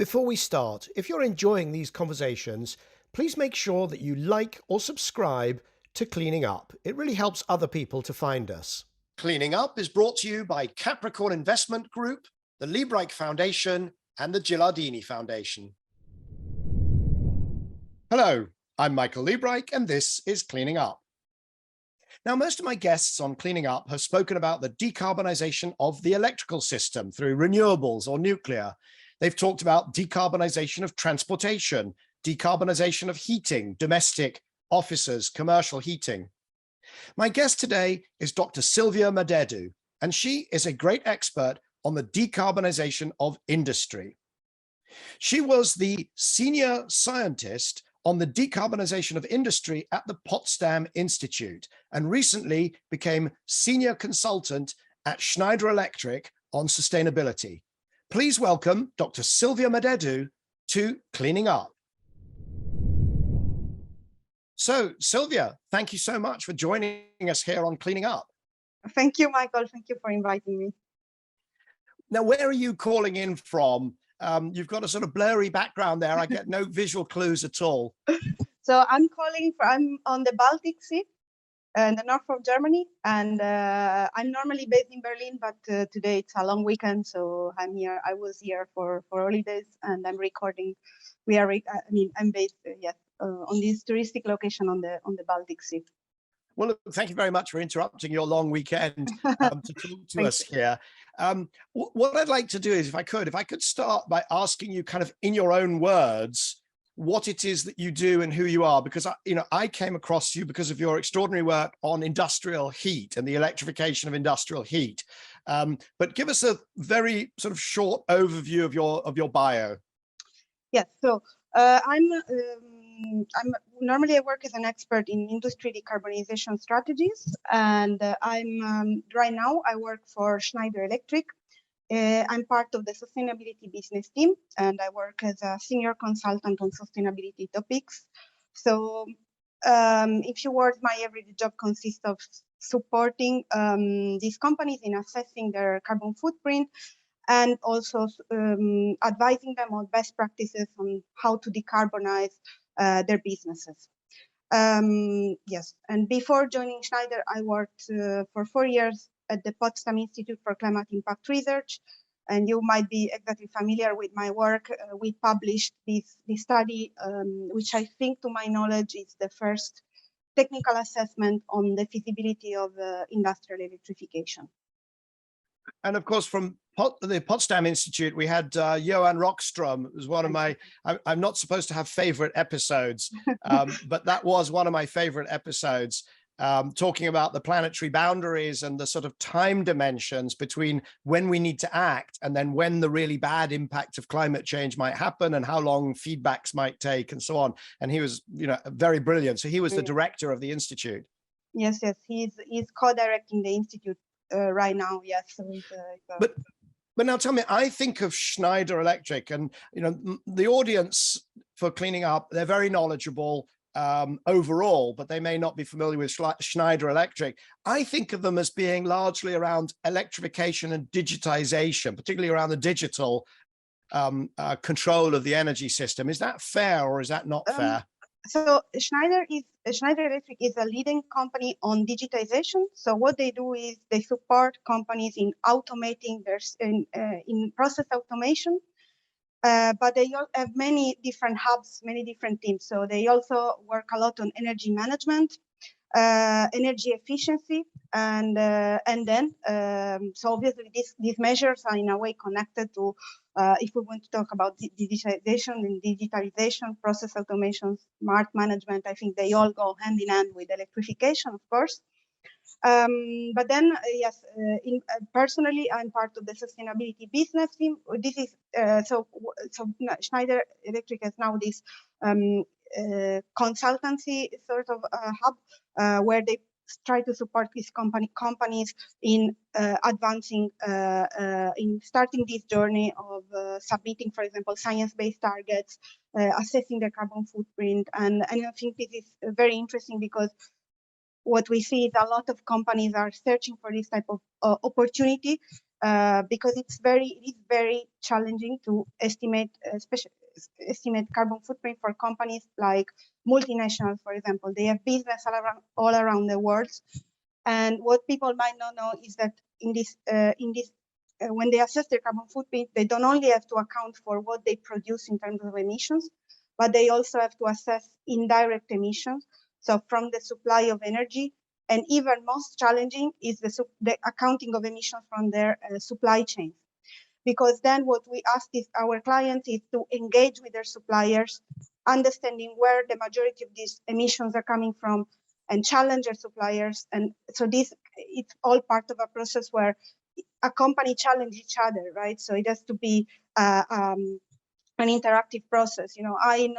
Before we start, if you're enjoying these conversations, please make sure that you like or subscribe to Cleaning Up. It really helps other people to find us. Cleaning Up is brought to you by Capricorn Investment Group, the Liebreich Foundation, and the Gilardini Foundation. Hello, I'm Michael Liebreich, and this is Cleaning Up. Now, most of my guests on Cleaning Up have spoken about the decarbonisation of the electrical system through renewables or nuclear. They've talked about decarbonisation of transportation, decarbonisation of heating, domestic, offices, commercial heating. My guest today is Dr. Silvia Madeddu, and she is a great expert on the decarbonisation of industry. She was the senior scientist on the decarbonisation of industry at the Potsdam Institute and recently became senior consultant at Schneider Electric on sustainability. Please welcome Dr. Silvia Madeddu to Cleaning Up. So, Silvia, thank you so much for joining us here on Cleaning Up. Thank you, Michael. Thank you for inviting me. Now, where are you calling in from? You've got a sort of blurry background there. I get no visual clues at all. So I'm on the Baltic Sea in the north of Germany, and I'm normally based in Berlin, but today it's a long weekend, so I'm here. I was here for holidays, and I'm recording. I'm based on this touristic location on the Baltic Sea. Well, look, thank you very much for interrupting your long weekend to talk to us here. What I'd like to do is, if I could start by asking you kind of in your own words, what it is that you do and who you are, because I came across you because of your extraordinary work on industrial heat and the electrification of industrial heat. But give us a very sort of short overview of your bio. Yes, so normally I work as an expert in industry decarbonization strategies, and right now I work for Schneider Electric. I'm part of the sustainability business team, and I work as a senior consultant on sustainability topics. So in few words, my everyday job consists of supporting these companies in assessing their carbon footprint and also advising them on best practices on how to decarbonize their businesses. Yes, and before joining Schneider, I worked for 4 years at the Potsdam Institute for Climate Impact Research, and you might be exactly familiar with my work. We published this study, which I think, to my knowledge, is the first technical assessment on the feasibility of industrial electrification. And of course, from the Potsdam Institute, we had Johan Rockström. It was one of my, I'm not supposed to have favorite episodes, but that was one of my favorite episodes, talking about the planetary boundaries and the sort of time dimensions between when we need to act and then when the really bad impact of climate change might happen and how long feedbacks might take and so on. And he was, very brilliant. So he was the director of the Institute. Yes, he's co-directing the Institute right now. Yes. So But now tell me, I think of Schneider Electric, and the audience for Cleaning Up, they're very knowledgeable overall, but they may not be familiar with Schneider Electric. I think of them as being largely around electrification and digitization, particularly around the digital control of the energy system. Is that fair or is that not fair? So Schneider Electric is a leading company on digitization. So what they do is they support companies in automating in process automation, but they all have many different hubs, many different teams. So they also work a lot on energy management, energy efficiency, and then so obviously these measures are in a way connected to if we want to talk about digitalization, process automation, smart management. I think they all go hand in hand with electrification, of course. But then, yes, personally, I'm part of the sustainability business team. This is so Schneider Electric has now this consultancy sort of hub where they try to support these companies in advancing, in starting this journey of submitting, for example, science-based targets, assessing their carbon footprint. And I think this is very interesting because what we see is a lot of companies are searching for this type of opportunity because it is very challenging to estimate, estimate carbon footprint for companies like multinationals, for example. They have business all around the world. And what people might not know is that when they assess their carbon footprint, they don't only have to account for what they produce in terms of emissions, but they also have to assess indirect emissions. So from the supply of energy, and even most challenging is the accounting of emissions from their supply chains. Because then what we ask our clients is to engage with their suppliers, understanding where the majority of these emissions are coming from, and challenge their suppliers. And so it's all part of a process where a company challenges each other, right? So it has to be an interactive process. You know, I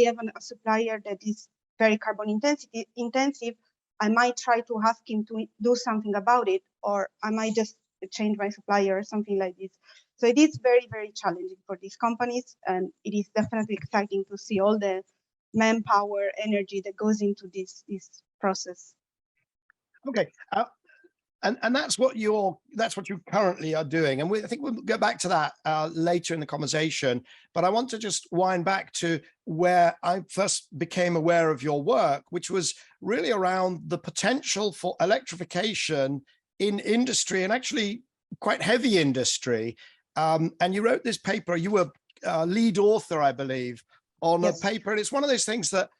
have a supplier that is very carbon intensive. I might try to ask him to do something about it, or I might just change my supplier or something like this. So it is very, very challenging for these companies, and it is definitely exciting to see all the manpower, energy that goes into this process. Okay. And that's what you currently are doing, and I think we'll go back to that later in the conversation. But I want to just wind back to where I first became aware of your work, which was really around the potential for electrification in industry, and actually quite heavy industry. And you wrote this paper. You were lead author, I believe, on Yes. a paper, and it's one of those things that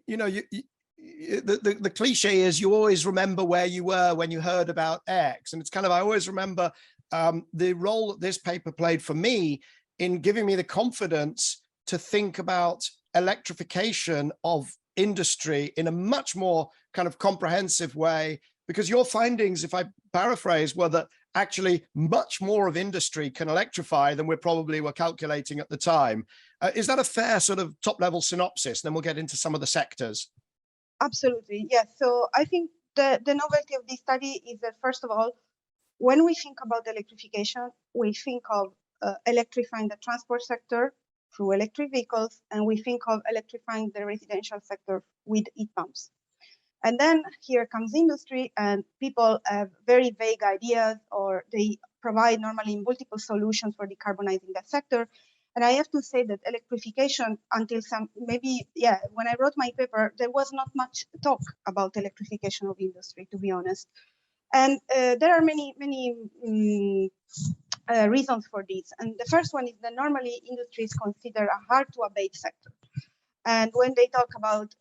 you know, the cliche is you always remember where you were when you heard about X. And it's kind of, I always remember the role that this paper played for me in giving me the confidence to think about electrification of industry in a much more kind of comprehensive way, because your findings, if I paraphrase, were that actually much more of industry can electrify than we probably were calculating at the time. Is that a fair sort of top level synopsis? Then we'll get into some of the sectors. Absolutely, yes. So I think the novelty of this study is that, first of all, when we think about electrification, we think of electrifying the transport sector through electric vehicles, and we think of electrifying the residential sector with heat pumps. And then here comes industry, and people have very vague ideas, or they provide normally multiple solutions for decarbonizing that sector. And I have to say that electrification, until when I wrote my paper, there was not much talk about electrification of industry, to be honest. And there are many reasons for this. And the first one is that normally industry is considered a hard to abate sector. And when they talk about,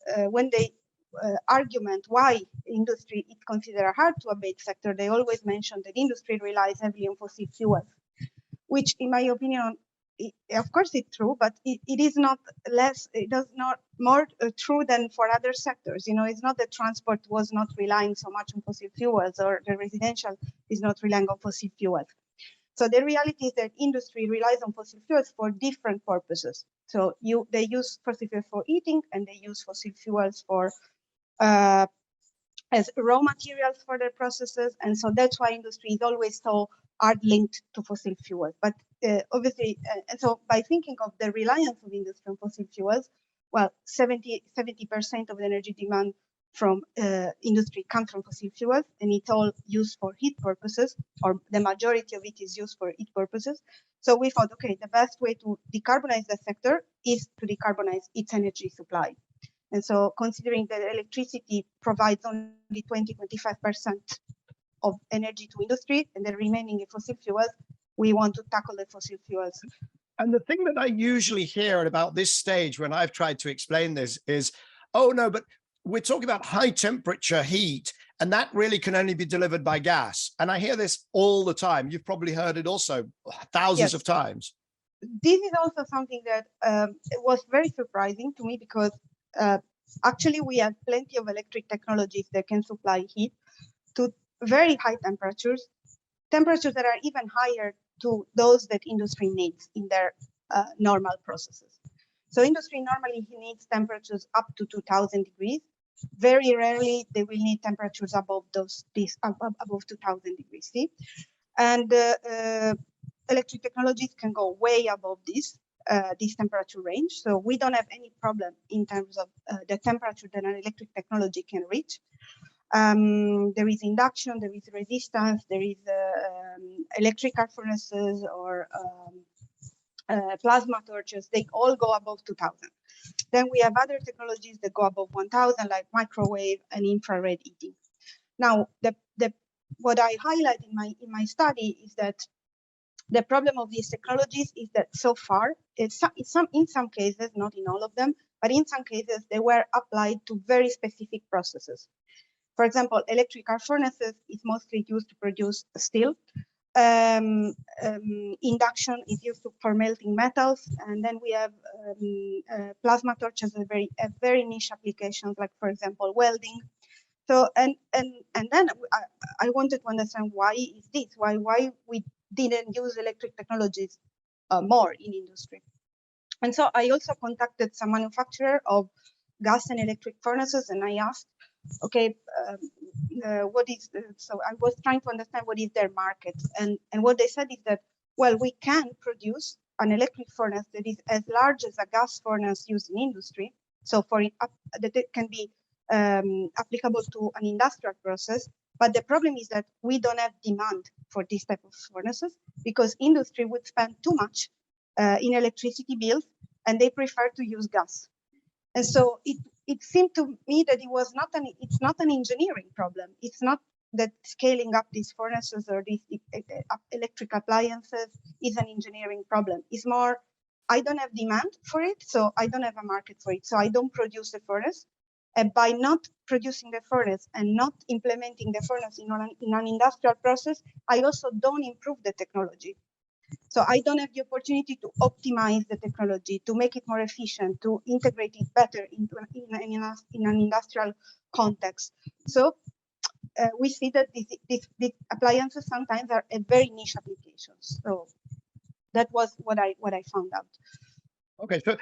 argument why industry is considered a hard to abate sector, they always mention that industry relies heavily on fossil fuels, which in my opinion, of course it's true, but it is not less, it does not more true than for other sectors. You know, it's not that transport was not relying so much on fossil fuels, or the residential is not relying on fossil fuels. So the reality is that industry relies on fossil fuels for different purposes. So they use fossil fuels for heating, and they use fossil fuels for as raw materials for their processes. And so that's why industry is always so hard linked to fossil fuels. But obviously, and so by thinking of the reliance of industry on fossil fuels, well, 70% of the energy demand from industry comes from fossil fuels, and it's all used for heat purposes, or the majority of it is used for heat purposes. So we thought, okay, the best way to decarbonize the sector is to decarbonize its energy supply. And so considering that electricity provides only 20-25% of energy to industry, and the remaining fossil fuels, we want to tackle the fossil fuels. And the thing that I usually hear at about this stage when I've tried to explain this is, oh no, but we're talking about high temperature heat, and that really can only be delivered by gas. And I hear this all the time. You've probably heard it also thousands of times. This is also something that was very surprising to me, because actually we have plenty of electric technologies that can supply heat to very high temperatures that are even higher to those that industry needs in their normal processes. So industry normally needs temperatures up to 2000 degrees. Very rarely they will need temperatures above above 2000 degrees C. And electric technologies can go way above this temperature range. So we don't have any problem in terms of the temperature that an electric technology can reach. There is induction, there is resistance, there is electric arc furnaces or plasma torches. They all go above 2000. Then we have other technologies that go above 1000, like microwave and infrared heating. Now, what I highlight in my study is that the problem of these technologies is that so far, in some cases, not in all of them, but in some cases, they were applied to very specific processes. For example, electric arc furnaces is mostly used to produce steel. Induction is used for melting metals, and then we have plasma torches, very niche applications, like for example welding. So and then I wanted to understand why is this? Why we didn't use electric technologies more in industry? And so I also contacted some manufacturer of gas and electric furnaces, and I asked, okay, what is so I was trying to understand what is their market, and what they said is that, well, we can produce an electric furnace that is as large as a gas furnace used in industry, so for it that it can be applicable to an industrial process. But the problem is that we don't have demand for this type of furnaces because industry would spend too much in electricity bills, and they prefer to use gas. And so it seemed to me that it's not an engineering problem. It's not that scaling up these furnaces or these electric appliances is an engineering problem. It's more, I don't have demand for it, so I don't have a market for it, so I don't produce the furnace. And by not producing the furnace and not implementing the furnace in an industrial process, I also don't improve the technology. So I don't have the opportunity to optimize the technology, to make it more efficient, to integrate it better in an industrial context. So we see that these appliances sometimes are very niche applications. So that was what I found out. Okay, so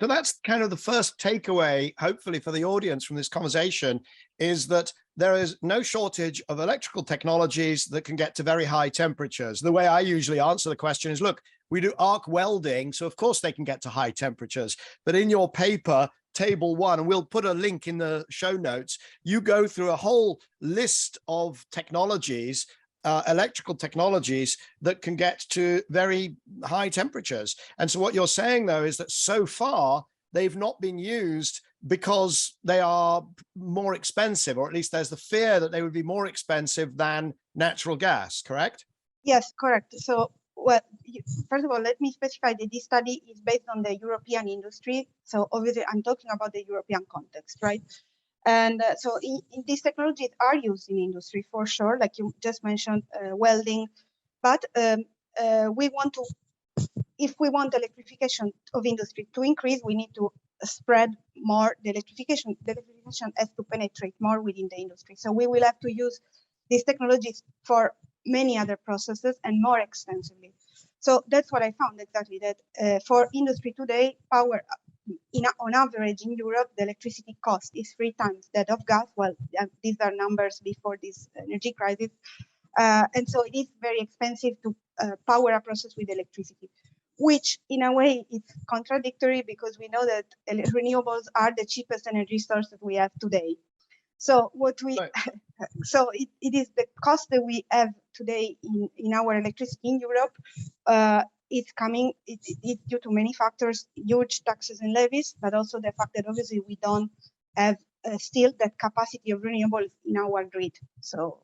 that's kind of the first takeaway, hopefully, for the audience from this conversation, is that there is no shortage of electrical technologies that can get to very high temperatures. The way I usually answer the question is, look, we do arc welding, so of course they can get to high temperatures. But in your paper, table 1, and we'll put a link in the show notes, you go through a whole list of technologies, electrical technologies that can get to very high temperatures. And so what you're saying, though, is that so far they've not been used because they are more expensive, or at least there's the fear that they would be more expensive than natural gas, correct? Yes, correct. So, well, first of all, let me specify that this study is based on the European industry. So obviously I'm talking about the European context, right? And so in these technologies are used in industry for sure, like you just mentioned, welding. But we want to, if we want electrification of industry to increase, we need to spread more the electrification. The electrification has to penetrate more within the industry. So we will have to use these technologies for many other processes and more extensively. So that's what I found exactly, that for industry today, power, on average in Europe, the electricity cost is 3 times that of gas. Well, these are numbers before this energy crisis. And so it is very expensive to power a process with electricity, which in a way is contradictory because we know that renewables are the cheapest energy source that we have today. So what we, right. So it is the cost that we have today in our electricity in Europe. It's coming, it's due to many factors, huge taxes and levies, but also the fact that obviously we don't have still that capacity of renewables in our grid. So,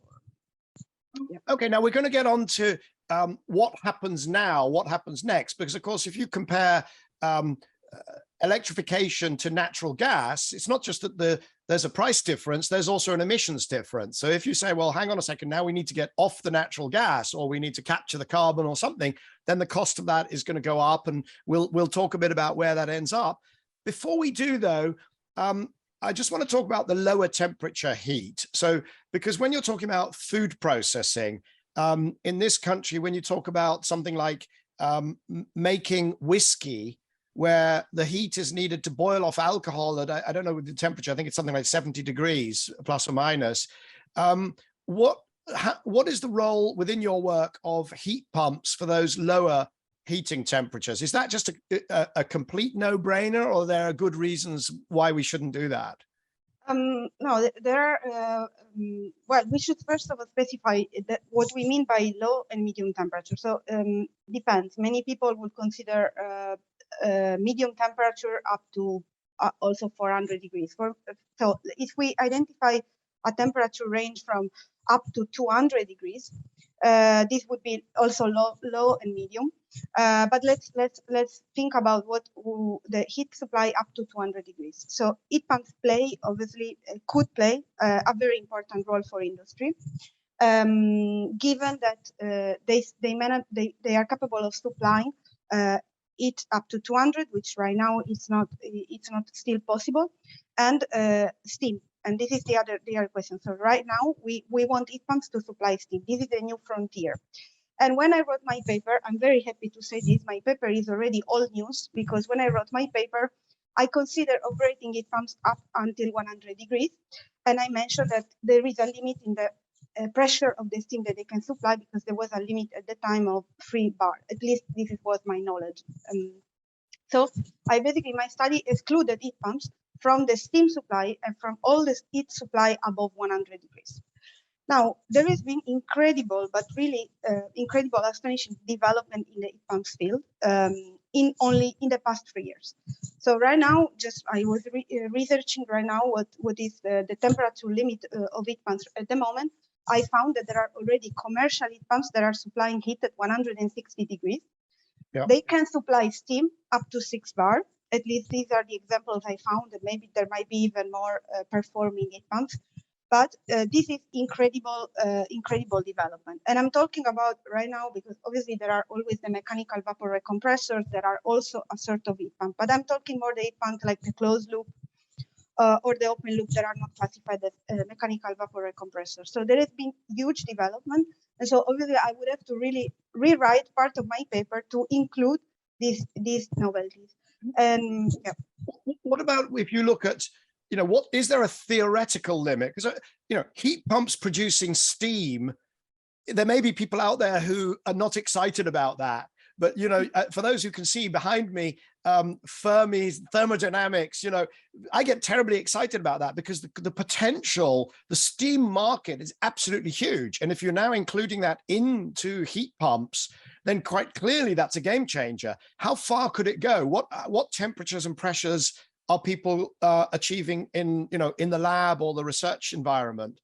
yeah. Okay, now we're going to get on to what happens now, what happens next, because of course, if you compare electrification to natural gas, it's not just that there's a price difference, there's also an emissions difference. So if you say, well, hang on a second, now we need to get off the natural gas, or we need to capture the carbon or something, then the cost of that is going to go up, and we'll talk a bit about where that ends up. Before we do, though, I just want to talk about the lower temperature heat. So, because when you're talking about food processing, in this country, when you talk about something like making whiskey, where the heat is needed to boil off alcohol at, I don't know the temperature, I think it's something like 70 degrees plus or minus. What is the role within your work of heat pumps for those lower heating temperatures? Is that just a complete no-brainer, or there are good reasons why we shouldn't do that? No, there are, well, we should first of all specify that what we mean by low and medium temperature. So depends. Many people would consider medium temperature up to also 400 degrees. So if we identify a temperature range from up to 200 degrees, this would be also low and medium. But let's think about what the heat supply up to 200 degrees. So heat pumps obviously could play a very important role for industry, given that they are capable of supplying heat up to 200, which right now it's not still possible, and steam. And this is the other question. So right now we want heat pumps to supply steam. This is the new frontier. And when I wrote my paper, I'm very happy to say this, my paper is already old news, because when I wrote my paper, I consider operating heat pumps up until 100 degrees. And I mentioned that there is a limit in the pressure of the steam that they can supply, because there was a limit at the time of 3 bar. At least this was my knowledge. So I basically, my study excluded heat pumps from the steam supply and from all the heat supply above 100 degrees. Now, there has been incredible, but really incredible, astonishing development in the heat pumps field only in the past 3 years. So right now, I was researching right now what is the temperature limit of heat pumps at the moment. I found that there are already commercial heat pumps that are supplying heat at 160 degrees. Yeah. They can supply steam up to 6 bar. At least these are the examples I found, and maybe there might be even more performing heat pumps. But this is incredible development. And I'm talking about right now because obviously there are always the mechanical vapor recompressors that are also a sort of heat pump. But I'm talking more the heat pump like the closed loop or the open loop that are not classified as mechanical vapor recompressors. So there has been huge development. And so obviously I would have to really rewrite part of my paper to include these novelties. And yeah. What about if you look at, what is there a theoretical limit? Because, heat pumps producing steam, there may be people out there who are not excited about that. But, for those who can see behind me, Fermi's thermodynamics, I get terribly excited about that because the potential, the steam market is absolutely huge. And if you're now including that into heat pumps, then quite clearly that's a game changer. How far could it go? What temperatures and pressures are people achieving in the lab or the research environment?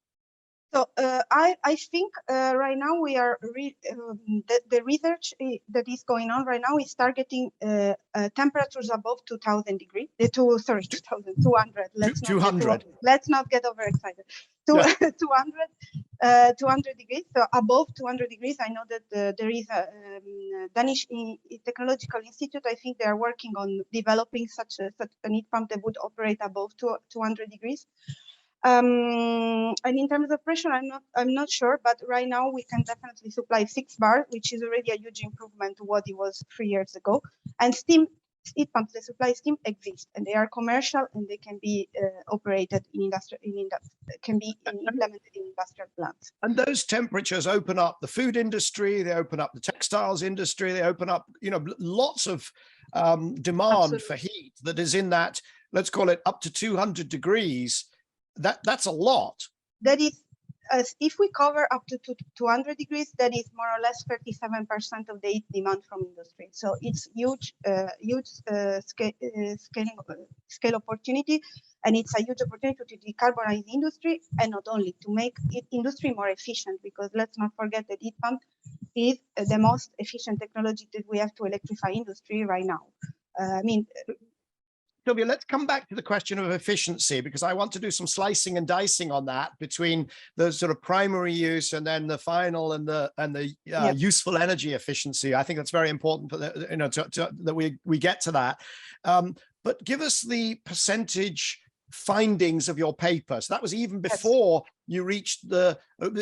So I think right now we are the research that is going on right now is targeting temperatures above 2,000 degrees. 2,200. Let's not get overexcited. 200 degrees. So above 200 degrees, I know that there is a Danish Technological Institute. I think they are working on developing such a heat pump that would operate above 200 degrees. And in terms of pressure, I'm not sure, but right now we can definitely supply 6 bar, which is already a huge improvement to what it was 3 years ago. And steam heat pumps that supply steam exist, and they are commercial, and they can be operated can be implemented in industrial plants. And those temperatures open up the food industry, they open up the textiles industry, they open up lots of demand Absolutely. For heat that is in that, let's call it up to 200 degrees. That's a lot. That is, if we cover up to 200 degrees, that is more or less 37% of the heat demand from industry. So it's huge scale opportunity, and it's a huge opportunity to decarbonize the industry, and not only to make industry more efficient, because let's not forget that heat pump is the most efficient technology that we have to electrify industry right now. Silvia, let's come back to the question of efficiency, because I want to do some slicing and dicing on that between the sort of primary use and then the final and the useful energy efficiency. I think that's very important for that we get to that. But give us the percentage findings of your paper. So that was even before you reached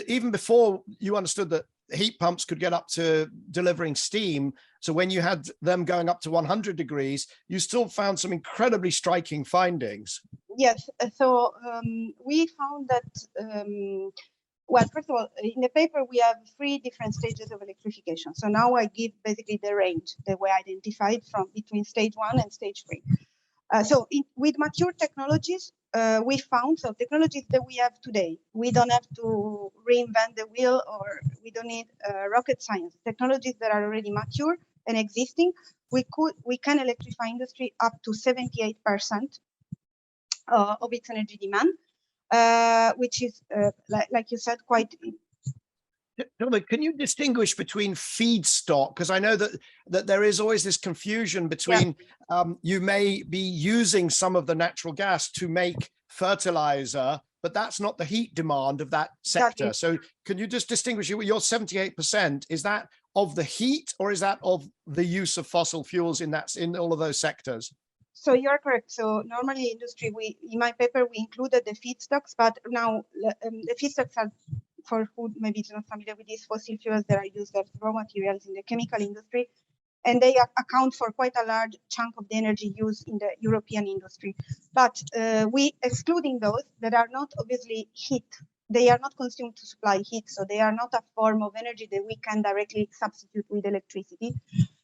even before you understood that heat pumps could get up to delivering steam. So when you had them going up to 100 degrees, you still found some incredibly striking findings. Yes. So we found that, well, first of all, in the paper, we have 3 different stages of electrification. So now I give basically the range that we identified from between stage 1 and stage 3. With mature technologies, we found technologies that we have today. We don't have to reinvent the wheel, or we don't need rocket science. Technologies that are already mature and existing, we can electrify industry up to 78% of its energy demand, which is, like you said, quite. Can you distinguish between feedstock? Because I know that there is always this confusion between you may be using some of the natural gas to make fertilizer, but that's not the heat demand of that sector. So can you just distinguish your 78%? Is that of the heat, or is that of the use of fossil fuels in all of those sectors? So you're correct. So normally industry, in my paper, we included the feedstocks, but now the feedstocks are, for who maybe is not familiar with these, fossil fuels that are used as raw materials in the chemical industry, and they account for quite a large chunk of the energy used in the European industry. But we excluding those that are not obviously heat. They are not consumed to supply heat, so they are not a form of energy that we can directly substitute with electricity.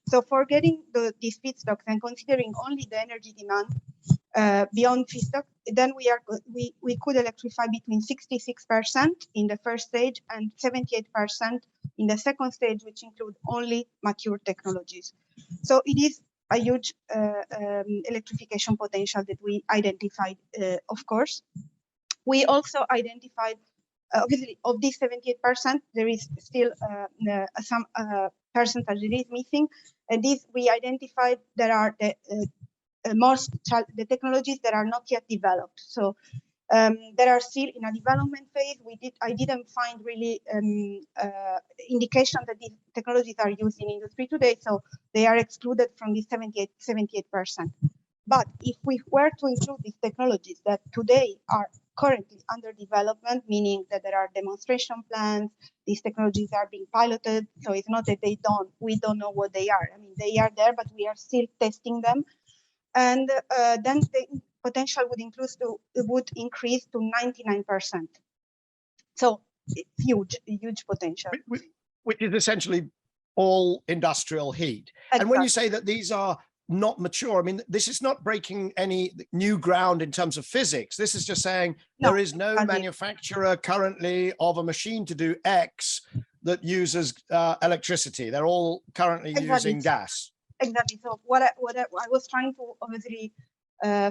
So forgetting these feedstocks and considering only the energy demand beyond feedstock, then we could electrify between 66% in the first stage and 78% in the second stage, which include only mature technologies. So it is a huge electrification potential that we identified, of course. We also identified, obviously, of this 78%, there is still some percentage that is missing. And these we identified there are the technologies that are not yet developed. So that are still in a development phase. I didn't find really indication that these technologies are used in industry today, so they are excluded from the 78%. But if we were to include these technologies that today are currently under development, meaning that there are demonstration plans, these technologies are being piloted, so it's not that we don't know what they are. I mean, they are there, but we are still testing them. And then the potential would increase to 99%. So it's huge potential. Which is essentially all industrial heat. Exactly. And when you say that these are not mature, I mean, this is not breaking any new ground in terms of physics. This is just saying there is no manufacturer currently of a machine to do X that uses electricity. They're all currently using gas. Exactly. So what I was trying to obviously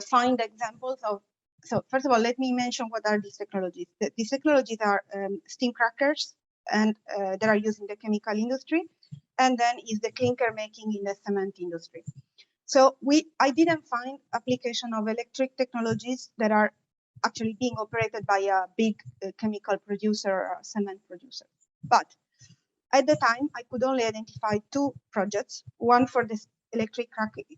find examples of. So first of all, let me mention what are these technologies. These technologies are steam crackers, and that are used in the chemical industry, and then is the clinker making in the cement industry. So I didn't find application of electric technologies that are actually being operated by a big chemical producer or cement producer. But at the time, I could only identify two projects, one for this electric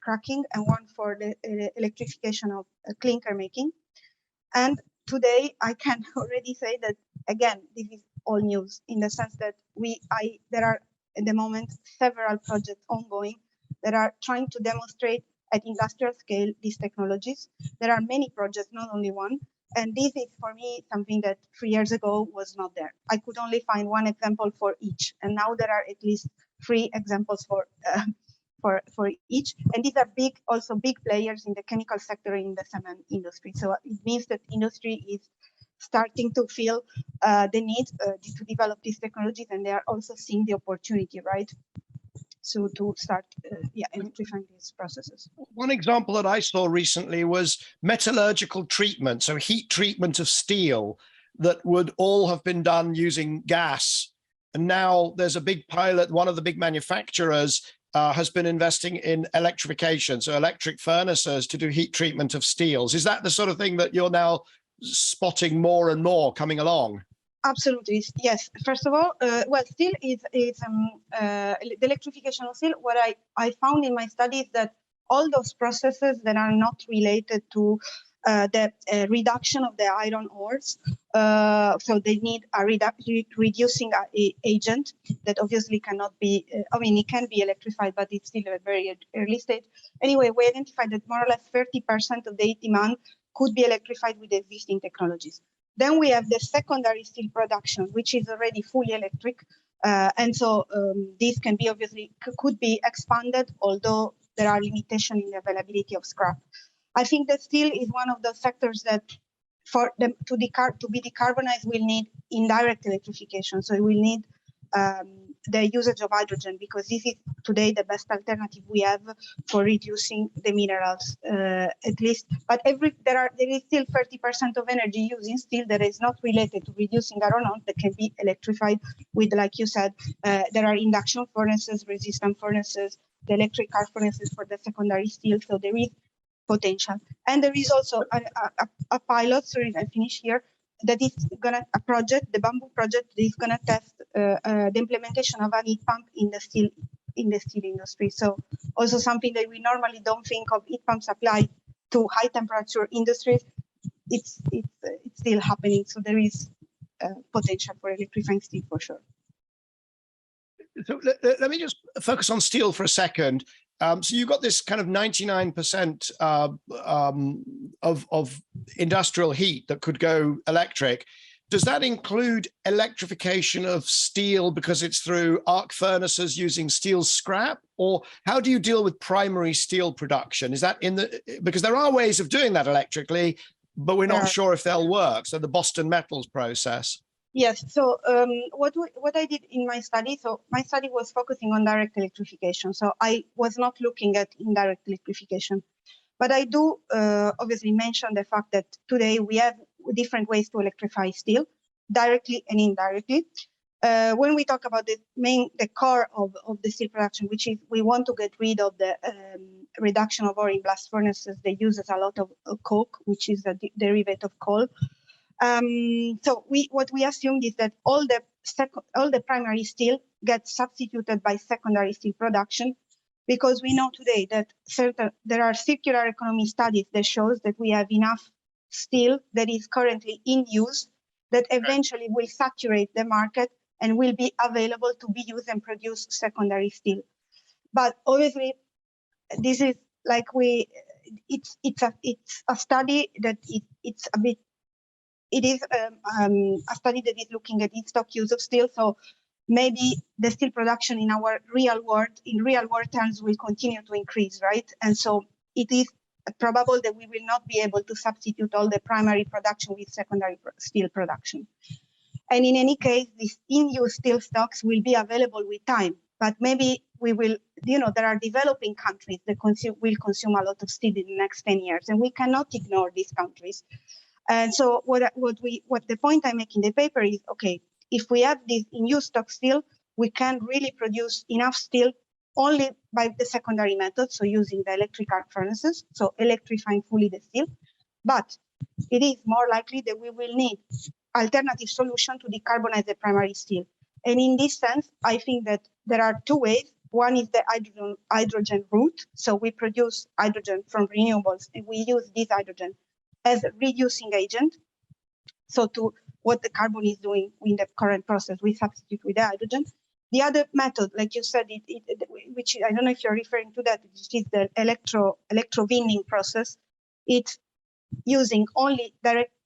cracking and one for the electrification of clinker making. And today, I can already say that, again, this is all news in the sense that there are at the moment several projects ongoing that are trying to demonstrate at industrial scale these technologies. There are many projects, not only one. And this is, for me, something that 3 years ago was not there. I could only find one example for each. And now there are at least 3 examples for each. And these are also big players in the chemical sector, in the cement industry. So it means that industry is starting to feel the need to develop these technologies, and they are also seeing the opportunity, right? So to start electrifying these processes. One example that I saw recently was metallurgical treatment, so heat treatment of steel that would all have been done using gas. And now there's a big pilot, one of the big manufacturers has been investing in electrification, so electric furnaces to do heat treatment of steels. Is that the sort of thing that you're now spotting more and more coming along? Absolutely, yes. First of all, steel is the electrification of steel. What I found in my studies that all those processes that are not related to the reduction of the iron ores, so they need a reducing agent that obviously cannot be, it can be electrified, but it's still a very early stage. Anyway, we identified that more or less 30% of the demand could be electrified with existing technologies. Then we have the secondary steel production, which is already fully electric. And so this can be could be expanded, although there are limitations in the availability of scrap. I think that steel is one of the sectors that for them to be decarbonized will need indirect electrification. So it will need the usage of hydrogen, because this is today the best alternative we have for reducing the minerals, at least. But there is still 30% of energy used in steel that is not related to reducing iron ore that can be electrified with, like you said, there are induction furnaces, resistant furnaces, the electric arc furnaces for the secondary steel. So there is potential. And there is also a pilot, sorry, I finish here, that is a project, the bamboo project, that is gonna test the implementation of a heat pump in the steel industry. So also something that we normally don't think of, heat pumps applied to high temperature industries. It's still happening. So there is potential for electrifying steel for sure. So let me just focus on steel for a second. So you've got this kind of 99% of industrial heat that could go electric. Does that include electrification of steel because it's through arc furnaces using steel scrap? Or how do you deal with primary steel production? Is that because there are ways of doing that electrically, but we're not sure if they'll work. So the Boston Metals process. Yes. So what I did in my study, so my study was focusing on direct electrification. So I was not looking at indirect electrification, but I do obviously mention the fact that today we have different ways to electrify steel, directly and indirectly. When we talk about the core of the steel production, which is we want to get rid of the reduction of ore in blast furnaces, they use a lot of coke, which is a derivative of coal. So what we assumed is that all the primary steel gets substituted by secondary steel production, because we know today that there are circular economy studies that shows that we have enough steel that is currently in use that eventually will saturate the market and will be available to be used and produce secondary steel. But obviously, this is like it's a study that it's a bit. It is a study that is looking at in-stock use of steel. So maybe the steel production in our real world terms will continue to increase, right? And so it is probable that we will not be able to substitute all the primary production with secondary steel production. And in any case, these in-use steel stocks will be available with time. But maybe we will, there are developing countries that will consume a lot of steel in the next 10 years, and we cannot ignore these countries. And so what the point I make in the paper is, okay, if we have this in-use stock steel, we can really produce enough steel only by the secondary method, so using the electric arc furnaces, so electrifying fully the steel. But it is more likely that we will need alternative solution to decarbonize the primary steel. And in this sense, I think that there are two ways. One is the hydrogen route. So we produce hydrogen from renewables, and we use this hydrogen as a reducing agent. So to what the carbon is doing in the current process, we substitute with the hydrogen. The other method, like you said, which I don't know if you're referring to that, which is the electrowinning process. It's using only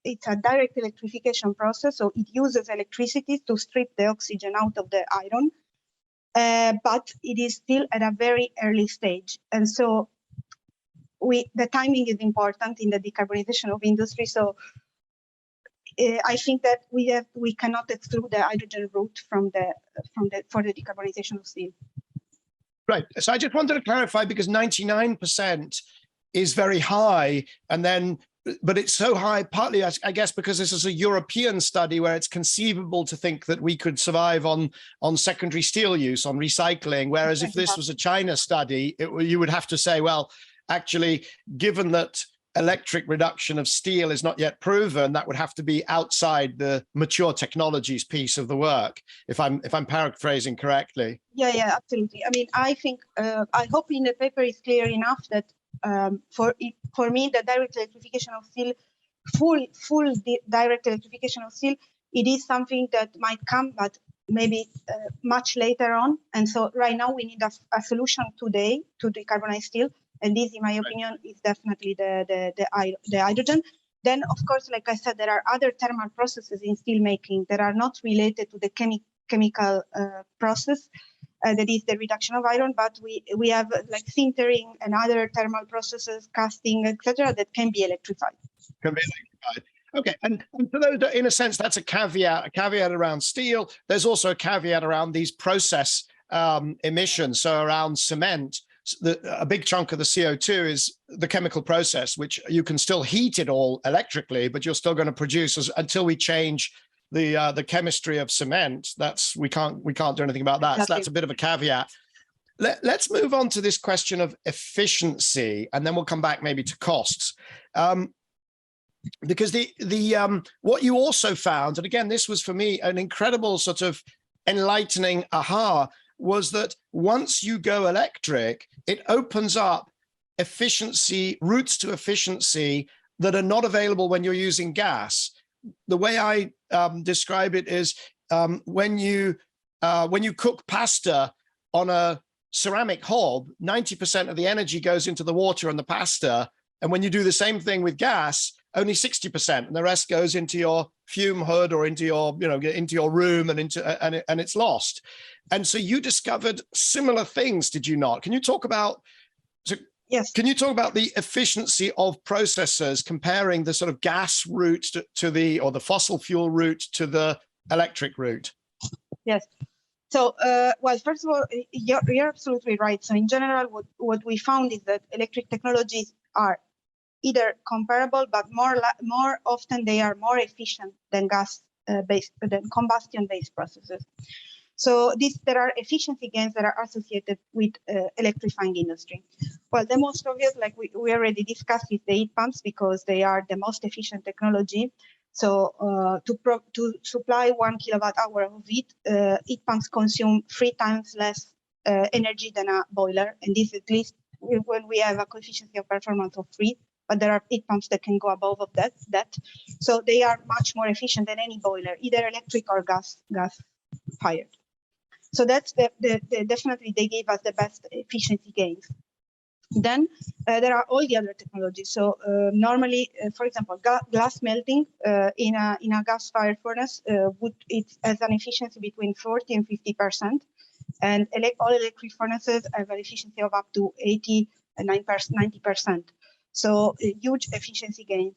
it's a direct electrification process. So it uses electricity to strip the oxygen out of the iron, but it is still at a very early stage. And so the timing is important in the decarbonization of industry. So I think that we cannot exclude the hydrogen route for the decarbonization of steel. Right. So I just wanted to clarify, because 99% is very high, but it's so high partly, I guess, because this is a European study where it's conceivable to think that we could survive on secondary steel use, on recycling. Whereas if this was a China study, you would have to say, well, actually, given that electric reduction of steel is not yet proven, that would have to be outside the mature technologies piece of the work, if I'm paraphrasing correctly. Yeah, absolutely. I mean, I think, I hope in the paper is clear enough that for me, the direct electrification of steel, full direct electrification of steel, it is something that might come, but maybe much later on. And so right now we need a solution today to decarbonize steel. And this, in my opinion, is definitely the hydrogen. Then, of course, like I said, there are other thermal processes in steel making that are not related to the chemical process. that is the reduction of iron, but we have like sintering and other thermal processes, casting, etc., that can be electrified. Can be electrified. Okay, and for those that, in a sense, that's a caveat around steel. There's also a caveat around these process emissions. So around cement, a big chunk of the CO2 is the chemical process, which you can still heat it all electrically, but you're still going to produce until we change the chemistry of cement. We can't do anything about that. Exactly. So that's a bit of a caveat. Let's move on to this question of efficiency, and then we'll come back maybe to costs. Because what you also found, and again, this was for me an incredible sort of enlightening aha, was that once you go electric, it opens up routes to efficiency that are not available when you're using gas. The way I describe it is when you cook pasta on a ceramic hob, 90% of the energy goes into the water and the pasta. And when you do the same thing with gas, only 60%, and the rest goes into your fume hood or into your, into your room, and it's lost. And so you discovered similar things, did you not? Can you talk about? Yes. Can you talk about the efficiency of processors comparing the sort of gas route to the fossil fuel route to the electric route? Yes. So, well, first of all, you're absolutely right. So in general, what we found is that electric technologies are either comparable, but more often they are more efficient than combustion-based processes. So there are efficiency gains that are associated with electrifying industry. Well, the most obvious, like we already discussed, is the heat pumps, because they are the most efficient technology. So to supply 1 kilowatt-hour of heat, heat pumps consume 3 times less energy than a boiler, and this at least when we have a coefficient of performance of 3. But there are heat pumps that can go above of that. So they are much more efficient than any boiler, either electric or gas fired. So that's definitely they gave us the best efficiency gains. Then there are all the other technologies. So normally, for example, glass melting in a gas-fired furnace it has an efficiency between 40 and 50%, and all electric furnaces have an efficiency of up to 80 and 90%. So huge efficiency gains.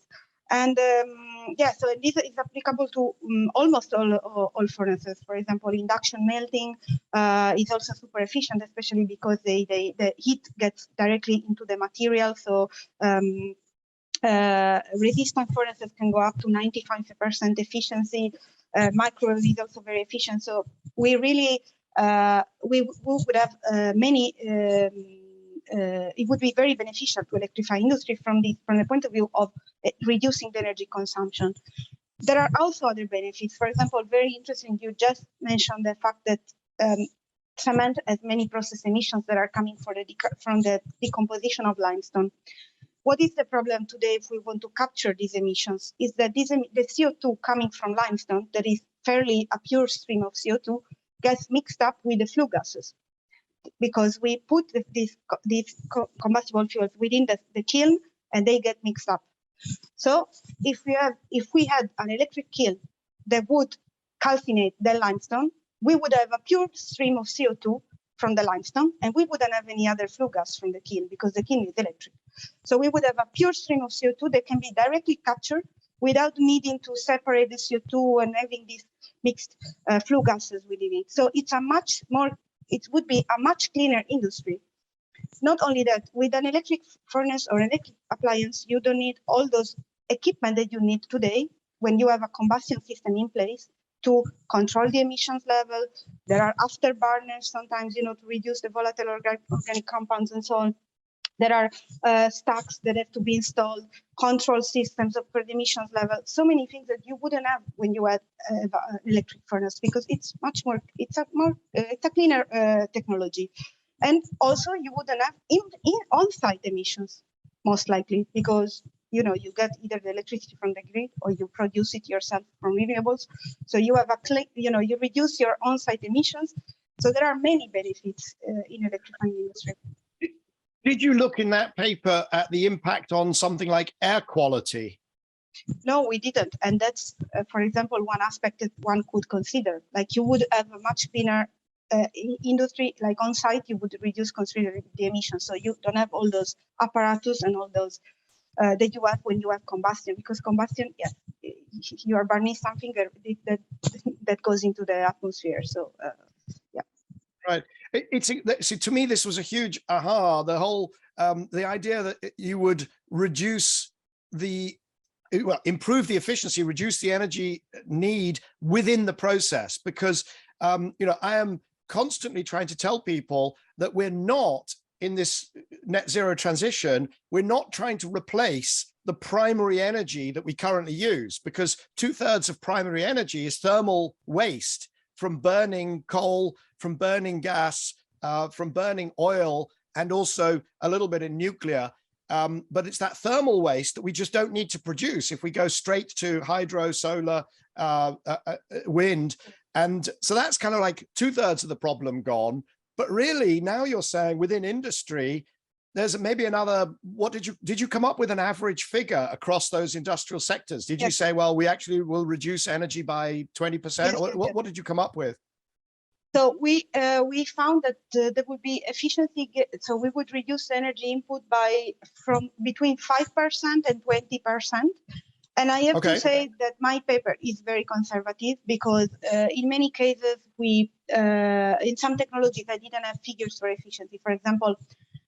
And so this is applicable to almost all furnaces. For example, induction melting is also super efficient, especially because the heat gets directly into the material. So resistant furnaces can go up to 95% efficiency. Microwave is also very efficient. So we really we would have many. It would be very beneficial to electrify industry from the point of view of reducing the energy consumption. There are also other benefits. For example, very interesting, you just mentioned the fact that cement has many process emissions that are coming from the decomposition of limestone. What is the problem today if we want to capture these emissions? Is that the CO2 coming from limestone, that is fairly a pure stream of CO2, gets mixed up with the flue gases, because we put these combustible fuels within the kiln and they get mixed up. So if we had an electric kiln that would calcinate the limestone, we would have a pure stream of CO2 from the limestone, and we wouldn't have any other flue gas from the kiln because the kiln is electric. So we would have a pure stream of CO2 that can be directly captured without needing to separate the CO2 and having these mixed flue gases within it. So it would be a much cleaner industry. Not only that, with an electric furnace or an electric appliance, you don't need all those equipment that you need today when you have a combustion system in place to control the emissions level. There are afterburners sometimes, to reduce the volatile organic compounds and so on. There are stacks that have to be installed, control systems of the emissions level, so many things that you wouldn't have when you had an electric furnace, because it's a cleaner technology. And also you wouldn't have in on-site emissions, most likely, because you get either the electricity from the grid or you produce it yourself from renewables. So you have you reduce your on-site emissions. So there are many benefits in electrifying industry. Did you look in that paper at the impact on something like air quality? No, we didn't. And that's, for example, one aspect that one could consider. Like you would have a much cleaner in industry, like on site, you would reduce considerably the emissions. So you don't have all those apparatus and all those that you have when you have combustion, because combustion, yes, you are burning something that goes into the atmosphere. So yeah. Right. See, to me, this was a huge aha. The whole the idea that you would reduce improve the efficiency, reduce the energy need within the process, because I am constantly trying to tell people that we're not in this net zero transition. We're not trying to replace the primary energy that we currently use, because 2/3 of primary energy is thermal waste from burning coal, from burning gas, from burning oil, and also a little bit in nuclear. But it's that thermal waste that we just don't need to produce if we go straight to hydro, solar, wind. And so that's kind of like 2/3 of the problem gone. But really, now you're saying within industry, there's maybe another, did you come up with an average figure across those industrial sectors? Did you say, well, we actually will reduce energy by 20%? What did you come up with? So we found that there would be efficiency. So we would reduce energy input from between 5% and 20%. And I have to say that my paper is very conservative, because in many cases, in some technologies, I didn't have figures for efficiency. For example,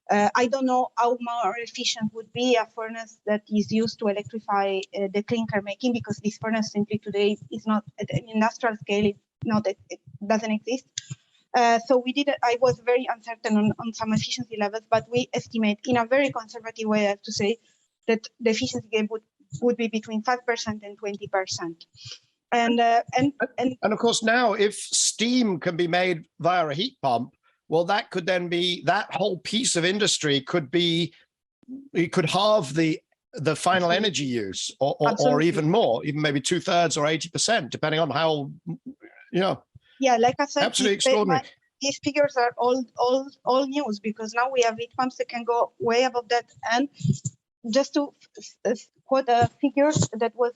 I don't know how more efficient would be a furnace that is used to electrify the clinker making, because this furnace simply today is not at an industrial scale. It doesn't exist. So I was very uncertain on some efficiency levels, but we estimate in a very conservative way, I have to say, that the efficiency gain would be between 5% and 20%. And of course, now if steam can be made via a heat pump, well, that could then be, that whole piece of industry could halve the final energy use, or even more, even maybe 2/3 or 80%, depending on how, Yeah, like I said, absolutely extraordinary. These figures are all news, because now we have heat pumps that can go way above that. And just to quote a figure that was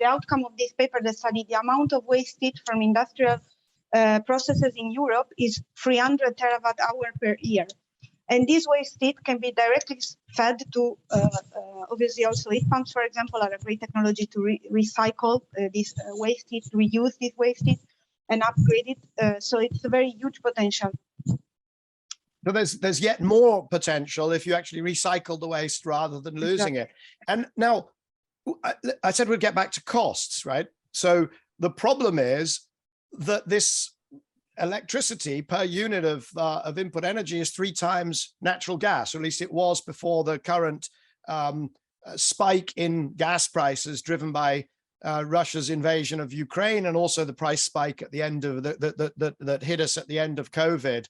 the outcome of this paper that studied the amount of waste heat from industrial processes in Europe is 300 terawatt hour per year. And this waste heat can be directly fed to, obviously also heat pumps, for example, are a great technology to recycle this waste heat, reuse this waste heat and upgrade it. So it's a very huge potential. So there's yet more potential if you actually recycle the waste rather than losing it. And now, I said we'd get back to costs, right? So the problem is that this electricity per unit of input energy is 3 times natural gas, or at least it was before the current spike in gas prices driven by Russia's invasion of Ukraine, and also the price spike at the end of that hit us at the end of COVID.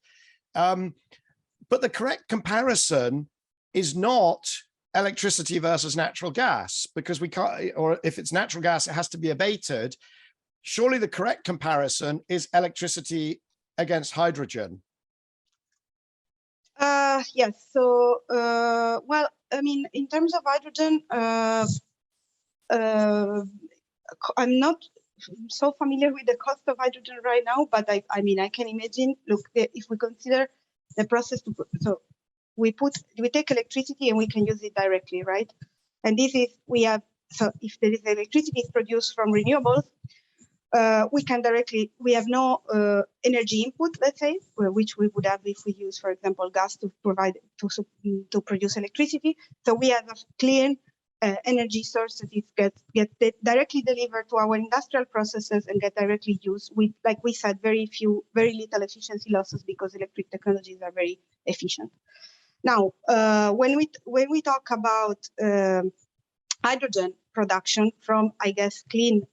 But the correct comparison is not electricity versus natural gas, because we can't, or if it's natural gas, it has to be abated. Surely the correct comparison is electricity against hydrogen. Yes. So, well, I mean, in terms of hydrogen, I'm not so familiar with the cost of hydrogen right now, but I mean, I can imagine. Look, if we consider the process so we take electricity and we can use it directly, right? And this is so if there is electricity is produced from renewables, we have no energy input, let's say, which we would have if we use, for example, gas to produce electricity. So we have a clean energy source that get directly delivered to our industrial processes and get directly used with, like we said, very little efficiency losses, because electric technologies are very efficient. Now, when we talk about hydrogen production from, I guess, clean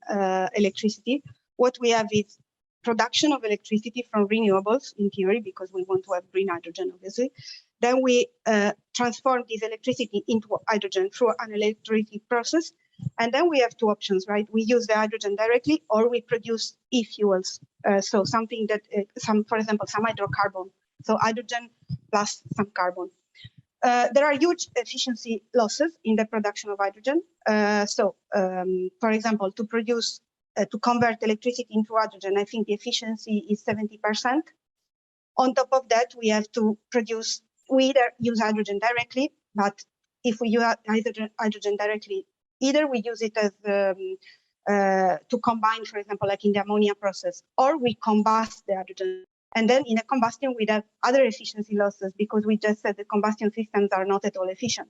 electricity, what we have is production of electricity from renewables, in theory, because we want to have green hydrogen, obviously. Then we transform this electricity into hydrogen through an electrolytic process. And then we have 2 options, right? We use the hydrogen directly, or we produce e-fuels. So something that, for example, some hydrocarbon. So hydrogen plus some carbon. There are huge efficiency losses in the production of hydrogen. For example, to produce to convert electricity into hydrogen, I think the efficiency is 70%. On top of that, we have to produce, we either use hydrogen directly, but if we use hydrogen directly, either we use it as to combine, for example, like in the ammonia process, or we combust the hydrogen. And then in a combustion, we have other efficiency losses because we just said the combustion systems are not at all efficient.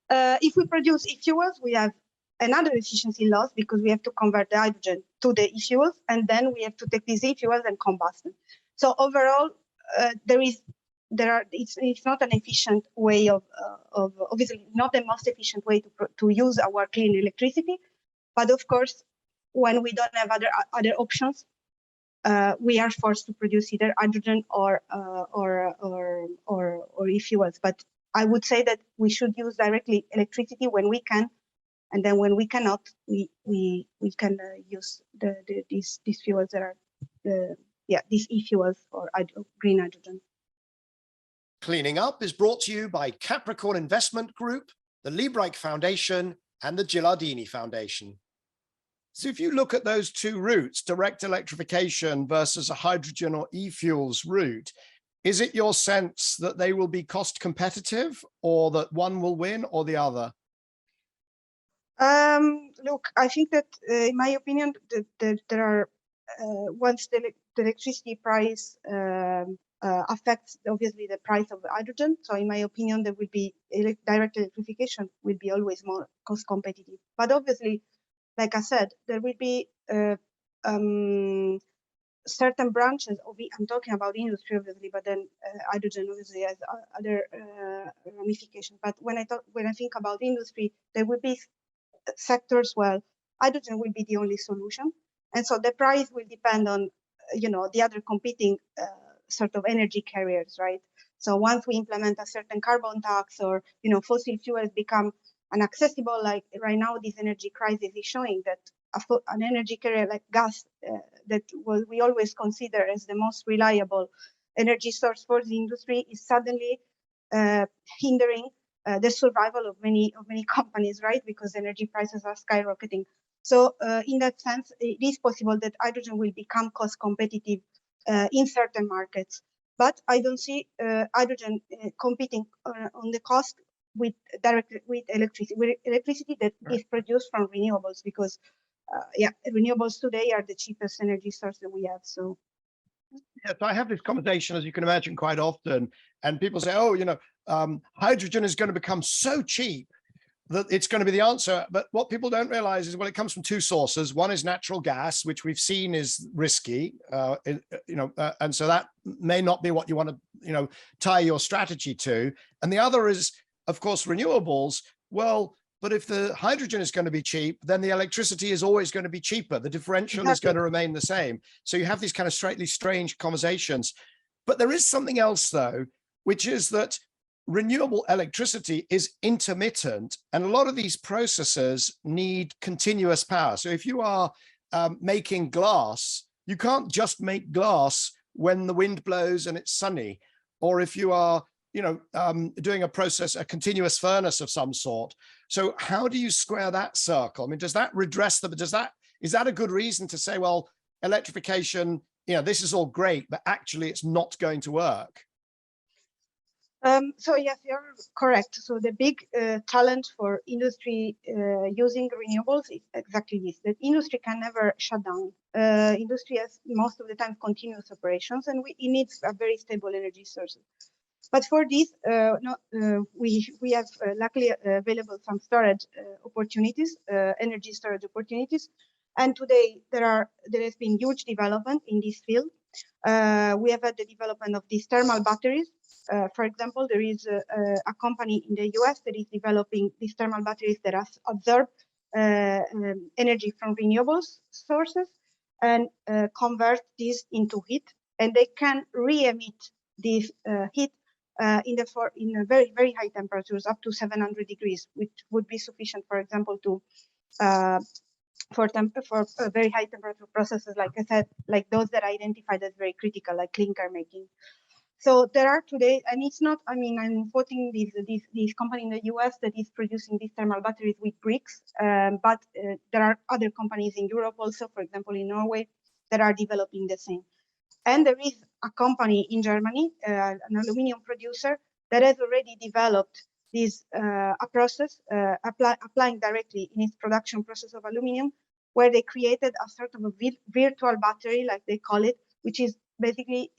If we produce e-fuels, we have another efficiency loss because we have to convert the hydrogen to the e-fuels, and then we have to take these e-fuels and combust them. So overall, it's not an efficient way of obviously not the most efficient way to use our clean electricity. But of course, when we don't have other options, we are forced to produce either hydrogen or e-fuels. But I would say that we should use directly electricity when we can, and then when we cannot, we can use these fuels that are these e-fuels or green hydrogen. Cleaning Up is brought to you by Capricorn Investment Group, the Liebreich Foundation, and the Gilardini Foundation. So if you look at those two routes, direct electrification versus a hydrogen or e-fuels route, is it your sense that they will be cost competitive, or that one will win or the other? Look, I think that in my opinion, there are once the electricity price affects obviously the price of the hydrogen. So in my opinion, there will be direct electrification will be always more cost competitive. But obviously, like I said, there will be certain branches of I'm talking about industry obviously, but then hydrogen obviously has other ramifications. But when I think about industry, there will be sectors where hydrogen will be the only solution, and so the price will depend on the other competing sort of energy carriers, right? So once we implement a certain carbon tax, or fossil fuels become inaccessible, like right now this energy crisis is showing that an energy carrier like gas that we always consider as the most reliable energy source for the industry is suddenly hindering the survival of many companies, right? Because energy prices are skyrocketing. So in that sense, it is possible that hydrogen will become cost competitive in certain markets, but I don't see hydrogen competing on the cost with electricity that is produced from renewables, because renewables today are the cheapest energy source that we have. So yes, I have this conversation, as you can imagine, quite often, and people say, oh, hydrogen is going to become so cheap that it's going to be the answer. But what people don't realize is, well, it comes from two sources. One is natural gas, which we've seen is risky, and so that may not be what you want to, tie your strategy to. And the other is, of course, renewables. Well, but if the hydrogen is going to be cheap, then the electricity is always going to be cheaper. The differential is going to remain the same. So you have these kind of slightly strange conversations. But there is something else, though, which is that renewable electricity is intermittent, and a lot of these processes need continuous power. So if you are making glass, you can't just make glass when the wind blows and it's sunny, or if you are doing a process, a continuous furnace of some sort. So how do you square that circle? I mean, does that redress is that a good reason to say, well, electrification, this is all great, but actually it's not going to work? So yes, you're correct. So the big challenge for industry using renewables is exactly this, that industry can never shut down. Industry has most of the time continuous operations, and it needs a very stable energy source. But for this, we have luckily available some storage opportunities, energy storage opportunities. And today there has been huge development in this field. We have had the development of these thermal batteries. For example, there is a company in the US that is developing these thermal batteries that absorb energy from renewables sources and convert this into heat, and they can re-emit this heat in very, very high temperatures, up to 700 degrees, which would be sufficient, for example, to for very high temperature processes, like I said, like those that are identified as very critical, like clinker making. So there are today, and it's not, I mean, I'm quoting this company in the US that is producing these thermal batteries with bricks, but there are other companies in Europe also, for example, in Norway, that are developing the same. And there is a company in Germany, an aluminum producer, that has already developed this a process, applying directly in its production process of aluminum, where they created a sort of a virtual battery, like they call it, which is basically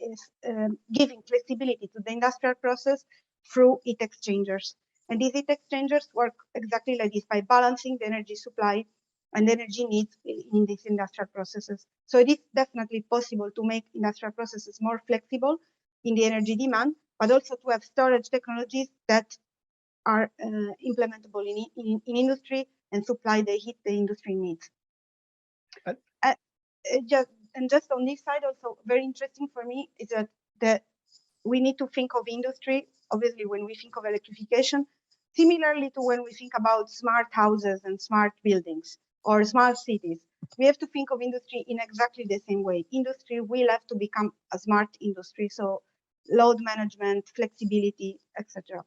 giving flexibility to the industrial process through heat exchangers. And these heat exchangers work exactly like this, by balancing the energy supply and energy needs in these industrial processes. So it is definitely possible to make industrial processes more flexible in the energy demand, but also to have storage technologies that are implementable in industry and supply the heat the industry needs. Just on this side, also very interesting for me is that we need to think of industry, obviously, when we think of electrification, similarly to when we think about smart houses and smart buildings or smart cities. We have to think of industry in exactly the same way. Industry will have to become a smart industry, so load management, flexibility, etc.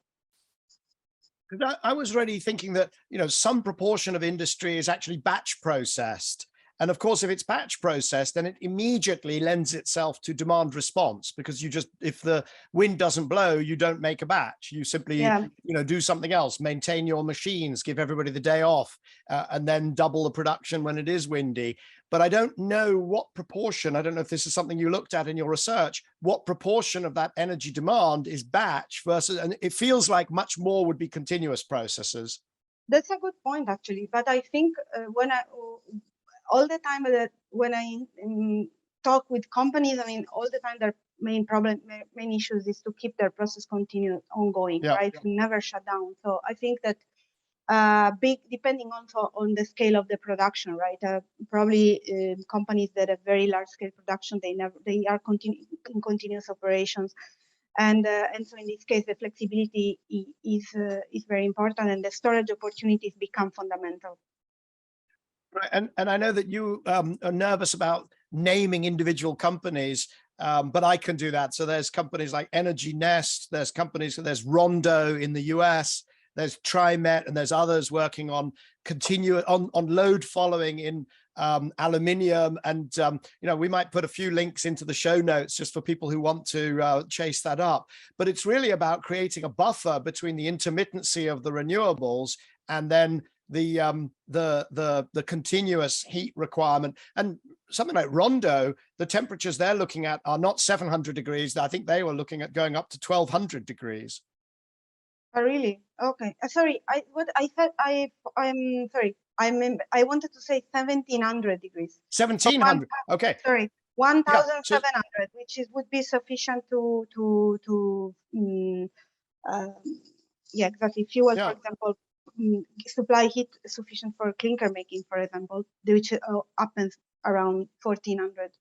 I was really thinking that, some proportion of industry is actually batch processed. And of course, if it's batch processed, then it immediately lends itself to demand response, because if the wind doesn't blow, you don't make a batch. You simply, do something else, maintain your machines, give everybody the day off, and then double the production when it is windy. But I don't know what proportion, I don't know if this is something you looked at in your research, what proportion of that energy demand is batch versus, and it feels like much more would be continuous processes. That's a good point, actually. But I think all the time that when I talk with companies, I mean, all the time their main issues is to keep their process ongoing, right? Never shut down. So I think that depending also on the scale of the production, right? Probably companies that have very large scale production, they are in continuous operations. And so in this case, the flexibility is very important, and the storage opportunities become fundamental. Right, and I know that you are nervous about naming individual companies, but I can do that. So there's companies like Energy Nest, there's Rondo in the US, there's TriMet, and there's others working on on load following in aluminium. And we might put a few links into the show notes just for people who want to chase that up. But it's really about creating a buffer between the intermittency of the renewables and then the continuous heat requirement. And something like Rondo, the temperatures they're looking at are not 700 degrees. I think they were looking at going up to 1200 degrees. Oh, really? Okay. Sorry, I'm sorry. I wanted to say 1700 degrees. 1700. Okay. Sorry, 1700, which would be sufficient exactly, fuel, for example, supply heat sufficient for clinker making, for example, which happens around 1400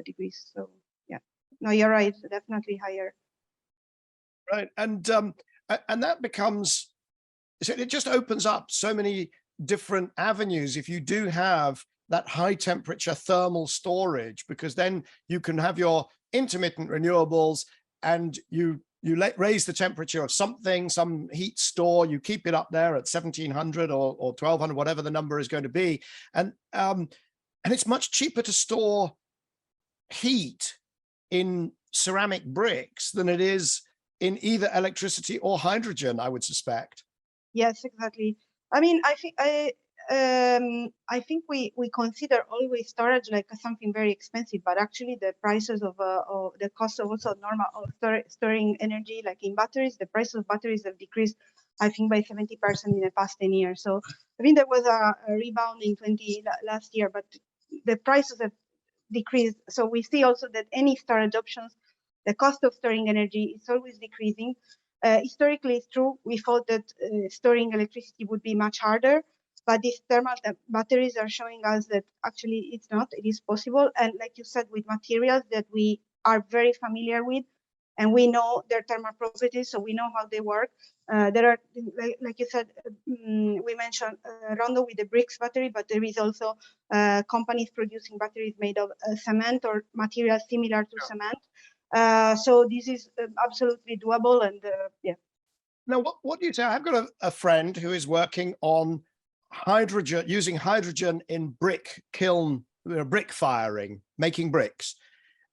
degrees. So yeah, no, you're right, definitely higher. Right, and that becomes, so it just opens up so many different avenues if you do have that high temperature thermal storage, because then you can have your intermittent renewables and you raise the temperature of something, some heat store, you keep it up there at 1700 or 1200, whatever the number is going to be. And it's much cheaper to store heat in ceramic bricks than it is in either electricity or hydrogen, I would suspect. Yes, exactly. I mean, I think we consider always storage like something very expensive, but actually the prices of the cost of also normal storing energy, like in batteries, the price of batteries have decreased, I think, by 70% in the past 10 years. So I think there was a rebound in last year, but the prices have decreased. So we see also that any storage options, the cost of storing energy is always decreasing. Historically, it's true, we thought that storing electricity would be much harder, but these thermal batteries are showing us that actually it's not, it is possible. And like you said, with materials that we are very familiar with, and we know their thermal properties, so we know how they work. There are, like you said, we mentioned Rondo with the bricks battery, but there is also companies producing batteries made of cement or materials similar to cement. So this is absolutely doable, and yeah. Now, what do you say? I've got a friend who is working on hydrogen, using hydrogen in brick kiln, brick firing, making bricks.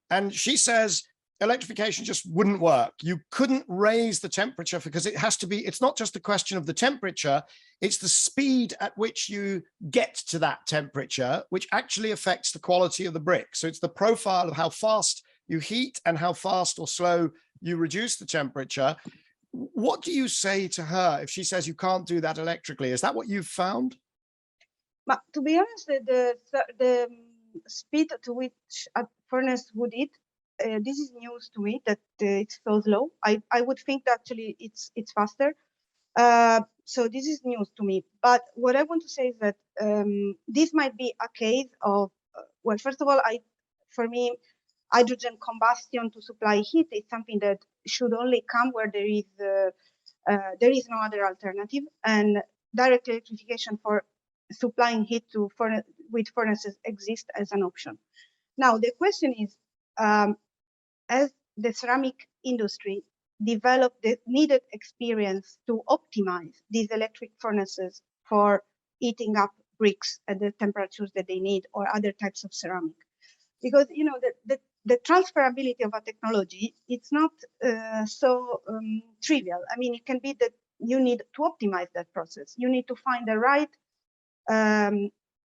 And she says electrification just wouldn't work. You couldn't raise the temperature because it has to be, it's not just a question of the temperature, it's the speed at which you get to that temperature, which actually affects the quality of the brick. So it's the profile of how fast you heat and how fast or slow you reduce the temperature. What do you say to her if she says you can't do that electrically? Is that what you've found? But to be honest, the speed to which a furnace would heat, this is news to me that it's so slow. I would think that actually it's faster. So this is news to me. But what I want to say is that this might be a case of, well, first of all, for me, hydrogen combustion to supply heat is something that should only come where there is no other alternative, and direct electrification for supplying heat to with furnaces exists as an option. Now the question is, as the ceramic industry developed the needed experience to optimize these electric furnaces for heating up bricks at the temperatures that they need, or other types of ceramic, because you know the transferability of a technology, it's not so trivial. I mean, it can be that you need to optimize that process. You need to find the right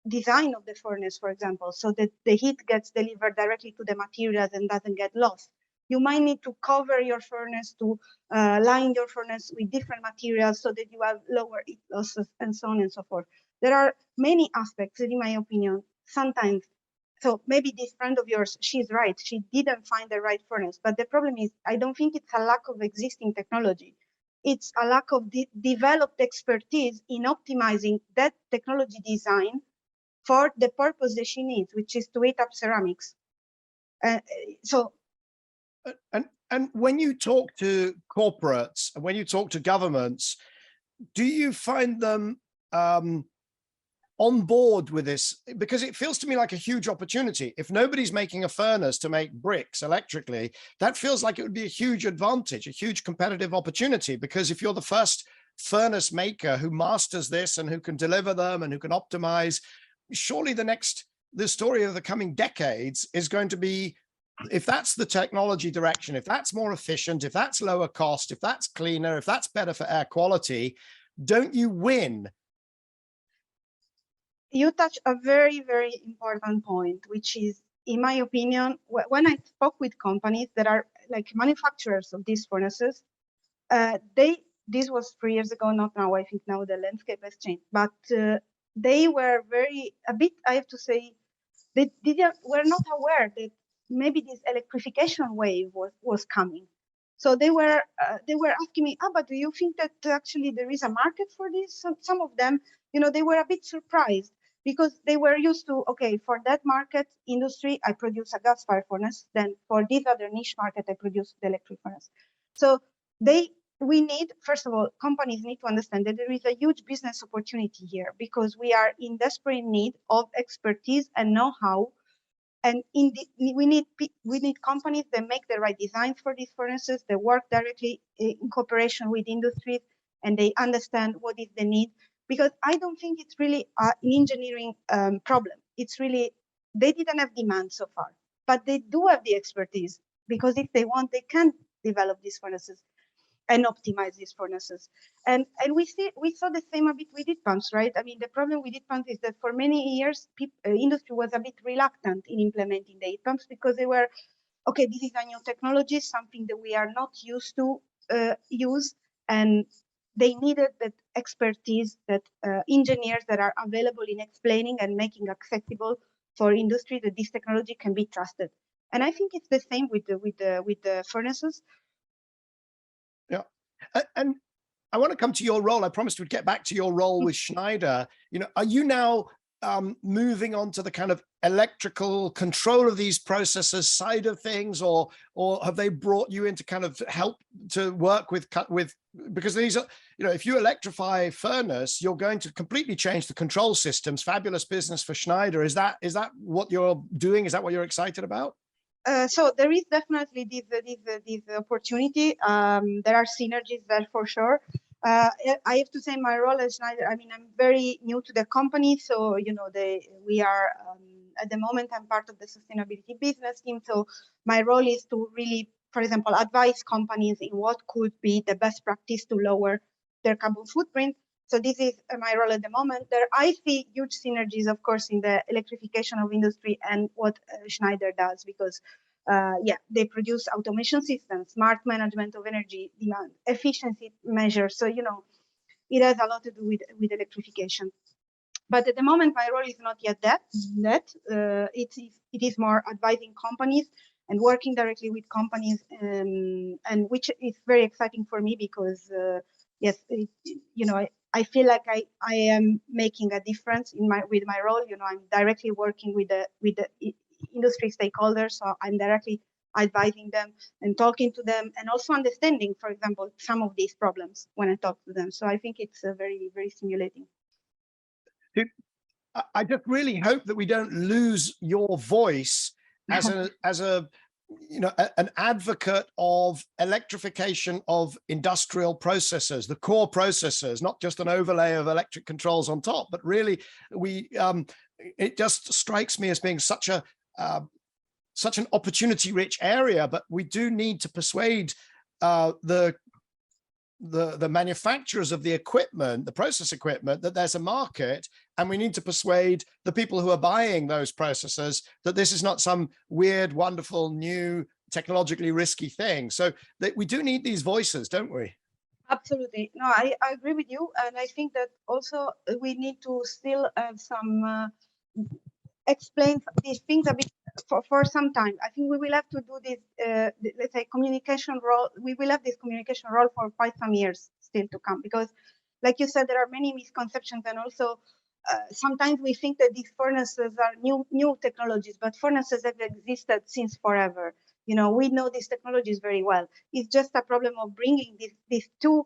design of the furnace, for example, so that the heat gets delivered directly to the materials and doesn't get lost. You might need to cover your furnace, to line your furnace with different materials so that you have lower heat losses, and so on and so forth. There are many aspects that, in my opinion, sometimes, so maybe this friend of yours, she's right, she didn't find the right furnace, but the problem is, I don't think it's a lack of existing technology. It's a lack of developed expertise in optimizing that technology design for the purpose that she needs, which is to heat up ceramics. And when you talk to corporates and when you talk to governments, do you find them on board with this? Because it feels to me like a huge opportunity. If nobody's making a furnace to make bricks electrically, that feels like it would be a huge advantage, a huge competitive opportunity. Because if you're the first furnace maker who masters this and who can deliver them and who can optimize, surely the story of the coming decades is going to be, if that's the technology direction, if that's more efficient, if that's lower cost, if that's cleaner, if that's better for air quality, don't you win? You touch a very, very important point, which is, in my opinion, when I spoke with companies that are like manufacturers of these furnaces, this was 3 years ago, not now. I think now the landscape has changed, but they were a bit, I have to say, they were not aware that maybe this electrification wave was coming. So they were asking me, but do you think that actually there is a market for this? Some of them, they were a bit surprised, because they were used to, okay, for that market industry, I produce a gas-fired furnace. Then for this other niche market, I produce the electric furnace. So we need, first of all, companies need to understand that there is a huge business opportunity here, because we are in desperate need of expertise and know-how. And we need companies that make the right designs for these furnaces, that work directly in cooperation with industries, and they understand what is the need. Because I don't think it's really an engineering problem. It's really, they didn't have demand so far, but they do have the expertise, because if they want, they can develop these furnaces and optimize these furnaces. And we saw the same a bit with heat pumps, right? I mean, the problem with heat pumps is that for many years, industry was a bit reluctant in implementing the heat pumps, because they were, okay, this is a new technology, something that we are not used to use, and they needed that expertise, that engineers that are available in explaining and making accessible for industry that this technology can be trusted. And I think it's the same with the furnaces. Yeah. And I want to come to your role. I promised we'd get back to your role with Schneider. Are you now moving on to the kind of electrical control of these processes side of things, or have they brought you in to kind of help to work with, because these are, if you electrify furnace, you're going to completely change the control systems. Fabulous business for Schneider. Is that what you're doing? Is that what you're excited about? So there is definitely this opportunity. There are synergies there for sure. I have to say my role as Schneider, I mean, I'm very new to the company. So, you know, we are, at the moment, I'm part of the sustainability business team. So my role is to really, for example, advise companies in what could be the best practice to lower their carbon footprint. So this is my role at the moment. I see huge synergies, of course, in the electrification of industry and what Schneider does, because yeah, they produce automation systems, smart management of energy demand, efficiency measures. So, you know, it has a lot to do with electrification. But at the moment, my role is not yet that. It is more advising companies and working directly with companies, and which is very exciting for me because, yes, you know, I feel like I am making a difference with my role. You know, I'm directly working with the industry stakeholders, so I'm directly advising them and talking to them, and also understanding, for example, some of these problems when I talk to them. So I think it's very, very stimulating. I just really hope that we don't lose your voice as a you know, an advocate of electrification of industrial processes, the core processes, not just an overlay of electric controls on top, but really it just strikes me as being such an opportunity-rich area. But we do need to persuade the manufacturers of the equipment, the process equipment, that there's a market, and we need to persuade the people who are buying those processes that this is not some weird, wonderful, new, technologically risky thing. So that we do need these voices, don't we? Absolutely. No, I agree with you. And I think that also we need to still have some explain these things a bit for some time. I think we will have to do this, let's say, communication role. We will have this communication role for quite some years still to come, because, like you said, there are many misconceptions, and also sometimes we think that these furnaces are new technologies, but furnaces have existed since forever. You know, we know these technologies very well. It's just a problem of bringing these two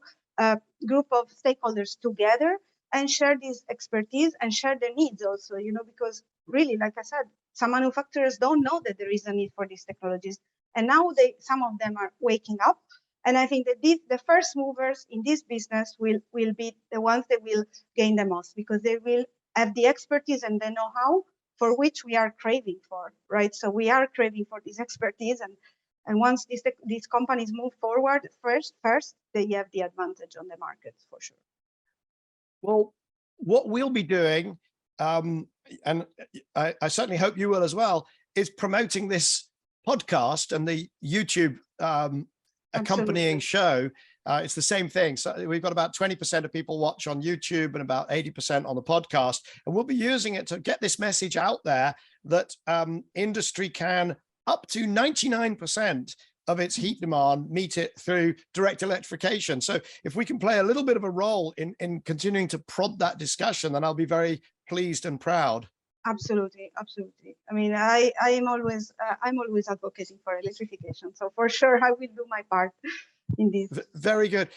group of stakeholders together and share this expertise and share their needs also, you know, because really, like I said, some manufacturers don't know that there is a need for these technologies. And now some of them are waking up. And I think that the first movers in this business will be the ones that will gain the most, because they will have the expertise and the know-how for which we are craving for, right? So we are craving for this expertise, and once these companies move forward first, they have the advantage on the market for sure. Well, what we'll be doing, and I certainly hope you will as well, is promoting this podcast and the YouTube accompanying show. It's the same thing. So we've got about 20% of people watch on YouTube and about 80% on the podcast. And we'll be using it to get this message out there that industry can, up to 99% of its heat demand, meet it through direct electrification. So if we can play a little bit of a role in continuing to prod that discussion, then I'll be very pleased and proud. Absolutely, absolutely. I mean, I'm always advocating for electrification. So for sure, I will do my part in this. Very good.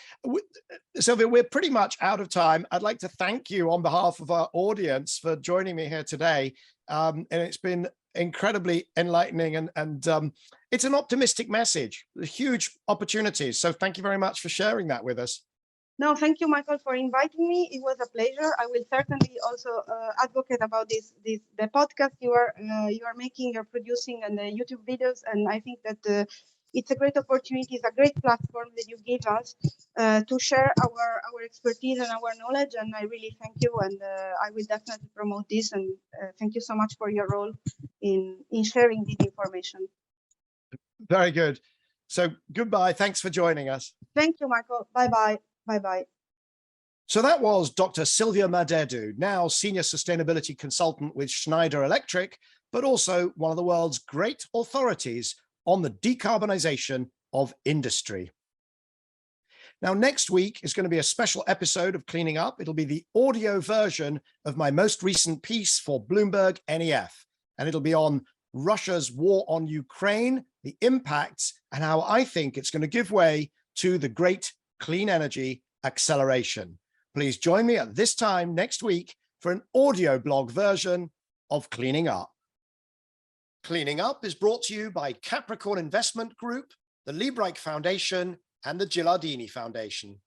Silvia, we're pretty much out of time. I'd like to thank you on behalf of our audience for joining me here today. And it's been incredibly enlightening, and it's an optimistic message, huge opportunities. So thank you very much for sharing that with us. No, thank you, Michael, for inviting me. It was a pleasure. I will certainly also advocate about the podcast you are making, you're producing, and the YouTube videos. And I think that it's a great opportunity. It's a great platform that you give us to share our expertise and our knowledge. And I really thank you. And I will definitely promote this. And thank you so much for your role in sharing this information. Very good. So goodbye. Thanks for joining us. Thank you, Michael. Bye-bye. Bye-bye. So that was Dr. Silvia Madeddu, now Senior Sustainability Consultant with Schneider Electric, but also one of the world's great authorities on the decarbonisation of industry. Now, next week is going to be a special episode of Cleaning Up. It'll be the audio version of my most recent piece for Bloomberg NEF, and it'll be on Russia's war on Ukraine, the impacts, and how I think it's going to give way to the great clean energy acceleration. Please join me at this time next week for an audio blog version of Cleaning Up. Cleaning Up is brought to you by Capricorn Investment Group, the Liebreich Foundation, and the Gilardini Foundation.